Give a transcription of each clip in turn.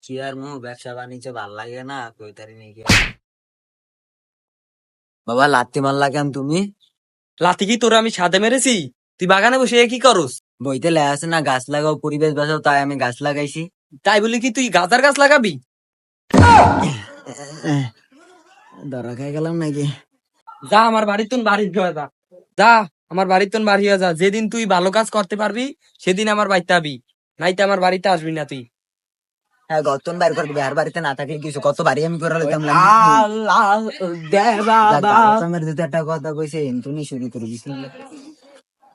কি আর মু ব্যবসা বাণিজ্য ভাল লাগে না কই তারি নাকি বাবা লাত্তি মারলা কেন তুমি? লাথি কি তোর আমি সাথে মেরেছি? তুই বাগানে বসে কি করস? বইতে লেখা আছে না গাছ লাগাও পরিবেশ বাঁচাও, তাই আমি গাছ লাগাইছি। তাই বলি কি তুই গাঁদার গাছ লাগাবি? ধরা খাই গেলাম নাকি? যা আমার বাড়ির তুন বাড়ি হয়ে যা, যা আমার বাড়ির তুন বাড়ি হয়ে যা। যেদিন তুই ভালো কাজ করতে পারবি সেদিন আমার বাড়িতে আবি, নাইতে আমার বাড়িতে আসবি না তুই। হ্যাঁ গতন বাইর করে দিবি, আর বাড়িতে না থাকলে কিছু কত বাড়ি আমি করে লইতাম। আল্লাহ দে বাবা, আমার যদি একটা কথা কইছে তুমি শুরু করে দিছি।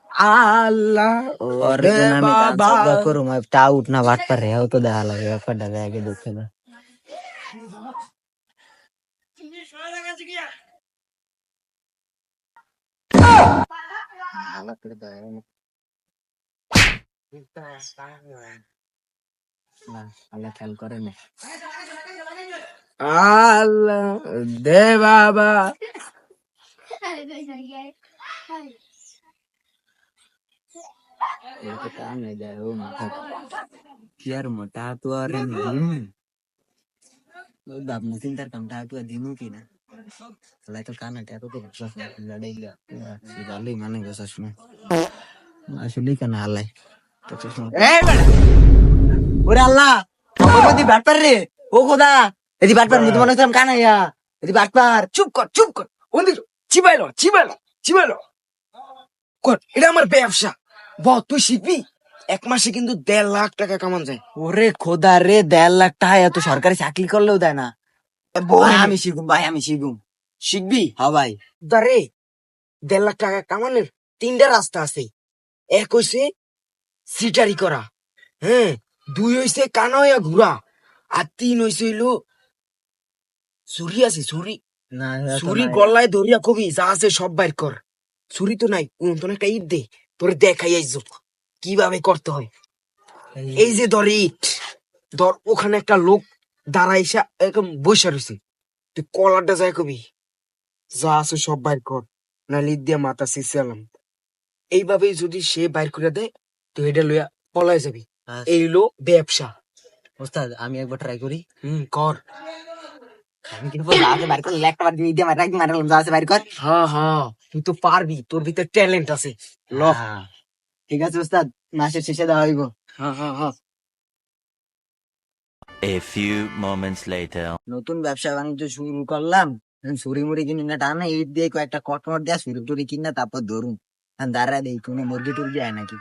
আল্লাহ ওরে দে আমি বাবা। করু তা উঠ না বাট পারে ও তো দেখা লাগে ব্যাপারটা আগে দেখছে না। না আল্লাহ খেয়াল করে না। আল্লাহ দে বাবা। কি আর মোটা তো আর আপনি চিন্তার কামটা তো দিনু কিনা লাই তো কানাটা তো লড়াইলা ভালোই মানে গেছে শুনে আসলে কেন আলাই ওরে আল্লাহ ভগবতী বাটপার রে ও খোদা এদি বাটপার মুই মনে হচ্ছিলাম কানাইয়া এদি বাটপার চুপ কর চুপ কর, ওন্দি চিবাইলো চিবাইলো চিবাইলো কর। এটা আমার ব্যবসা, বল তুই শিখবি। এক মাসে কিন্তু 1.5 লাখ টাকা কামান যায়। ওরে খোদা রে 1.5 লাখ টাকা এত সরকারি চাকরি করলেও দেয় না। ভাই আমি শিখুম, ভাই আমি শিখুম। শিখবি? হ্যাঁ ভাই। দারে 1.5 লাখ টাকা কামানোর 3টা রাস্তা আছে। এক হইছে সিটারি করা, হ্যাঁ, 2 হইছে কানা হইয়া ঘুরা, আর 3 হইছে হইলো ছুরি আছে ছুরি। না ছুরি গলায় ধরিয়া কবি যা আছে সব বাইর কর। ছুরি তো নাই, তোর একটা ইট দে, তোরে দেখাই আইছো কিভাবে করতে হয়। এই যে ধর ইট, ধর ওখানে একটা লোক দাঁড়াইসা একদম বসে রয়েছে, তুই কলারটা যায় কবি যা আছে সব বাইর কর, না লিদ দিয়া মাথা শিশালাম। এইভাবে যদি সে বাইর করে দেয় তুই এটা লইয়া পলাই যাবি। এই হলো ব্যবসা। ওস্তাদ আমি একবার ট্রাই করি। কর। আমি কিন্তু আগে বাইর করে লেখটা বার দিয়ে দিয়ে মারা কি মারালাম যা আছে বাইর কর। হ্যাঁ হ্যাঁ, তুই তো পারবি, তোর ভিতরে ট্যালেন্ট আছে। ল। হ্যাঁ, ঠিক আছে ওস্তাদ, মাসের শেষে দেওয়া হইব। হ্যাঁ হ্যাঁ হ্যাঁ। A few moments later. নতুন ব্যবসা বাণিজ্য শুরু করলাম, ছুরি মুড়ি কিনি না টানা ইট দিয়ে কয়েকটা কটমট দেয়া ছুরি টুরি কিনা তারপর ধরুন দাঁড়া দেই কোনো মুরগি টুরগি আয় নাকি।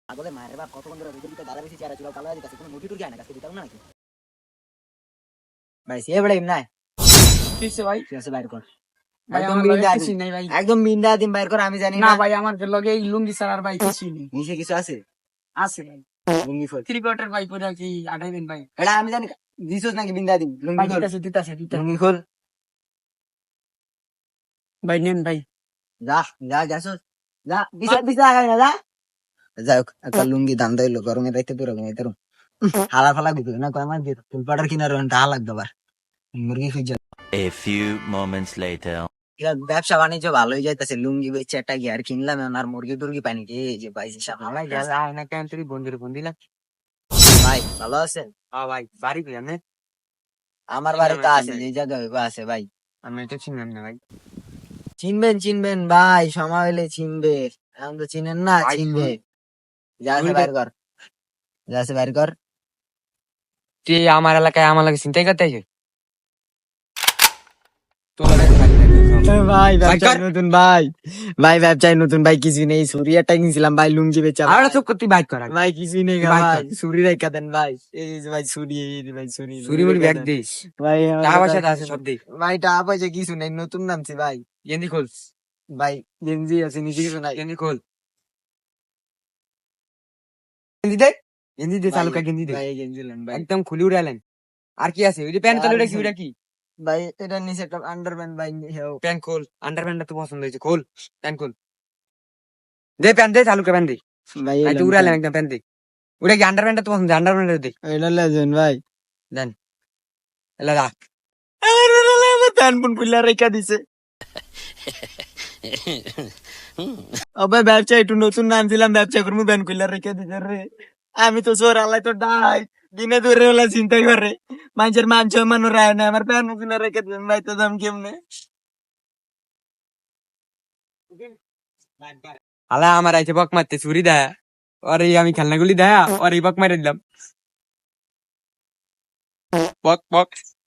আগলে মায়ের বাপ কতক্ষণ ধরে ভিতরে দাঁড়া বেশি চেহারা চুলা কালো কাছে কোনো মুরগি টুরগি আয় না কাছে দিতাম না নাকি ভাই সে বেড়ে নাই। কিসে ভাই? ঠিক আছে বাইর কর, ভাই একদম আমার লগে বিন্দা কিছুই নাই ভাই। একদম বিন্দা দিন বাইর কর, আমি জানি না না। ভাই আমার লগে এই লুঙ্গি ছাড়া আর ভাই কিছুই নেই। নিচে কিছু আছে আছে ভাই, লুঙ্গি ফল 3 কোয়ার্টার ভাই পরে কি আঠাইবেন ভাই? এটা আমি জানি। দিছস নাকি বিন্দা দিন ভাই লুঙ্গি খোল, দিতাছে দিতাছে দিতাছে। লুঙ্গি খোল। ভাই নেন ভাই। যা যা যাসস যা বিছা বিছা আগাই না যা। যাই হোক একটা লুঙ্গি দাম দিলো গরমে রাইতে পুরো ঘুমাই তারুম হালা ফালা দিতে না কয় আমার দিয়ে ফুল পাউডার কিনার টাকা লাগবে আবার মুরগি খুঁজে। A few moments later. ব্যবসা বাণিজ্য ভালোই যাইতেছে, লুঙ্গি বেচে একটা গিয়ার কিনলাম আর মুরগি টুরগি পানি কে যে পাইছি ভাই গেল আয় না কেন তুই বন্ধুর বন্দিলা? ভাই ভালো আছেন? হ্যাঁ ভাই, বাড়ি কই আপনি? আমার বাড়িতে আছে, যে জায়গায় হইবো আছে ভাই। আমি এটা চিনলাম না ভাই। চিনবেন চিনবেন ভাই, সময় হইলে চিনবে, এখন তো চিনেন না, ভাই, চিনবে। যা আছে বাইর কর, যা আছে বাইর কর। তুই আমার এলাকায় আমার লাগে চিন্তাই করতে আইছিস? ভাই ব্যবসায় নতুন ভাই, ভাই ব্যবসায় নতুন ভাই, কিছু নেই, সুরিয়াটা কিনছিলাম ভাই, লুঙ্গি বেচা আর চুপ করতে বাইক করা ভাই, কিছুই নেই ভাই, ভাই, সুরি রেখা দেন ভাই, এই যে ভাই সুরি, এই যে ভাই সুরি চুরি মুড়ি ব্যাগ দে, ভাই, টাকা পয়সা আছে সব দে। ভাই টাকা পয়সা কিছু নেই, নতুন নামছি ভাই। গেঞ্জি খোল, ভাই গেঞ্জি আছে নিচে কিছু নাই। গেঞ্জি খোল, গেঞ্জি দে, গেঞ্জি দে, চালুকা গেঞ্জি দে, ভাই গেঞ্জি নেন ভাই। একদম খুলি উড়ালেন। আর কি আছে? ওই যে প্যান্ট, তাহলে ওটা কি? ওটা কি? ভাই এটা নিচে একটা আন্ডারপ্যান্ট ভাই, প্যান্ট খোল, আন্ডারপ্যান্টটা তো পছন্দ হয়েছে, খোল প্যান্ট খোল, দে প্যান্ট দে, চালুকা প্যান্ট দে, ভাই তো উড়ালেন একদম প্যান্ট দে। ওটা কি আন্ডারপ্যান্টটা তো পছন্দ, আন্ডারপ্যান্টটা দে, এটা লেজেন ভাই। দেন এলা রাখ। আমার প্যান্ট পুন খুলে রেখা দিছে। ভাই ব্যবসা একটু নতুন নামছিলাম, ব্যবসা করবো প্যান্ট খুলে রেখে দিছে রে। আমি তো জোর আল্লাহ তো ডাই দিনে দূরে হলে চিন্তা করে মানুষের মান সম্মান রায় না আমার প্যান মুখে রেখে দেন বাইতে দাম কেমনে আলা আমার আইছে বক মারতে চুরি দেয় আর এই আমি খেলনাগুলি দেয়া আর এই বক মারে দিলাম বক বক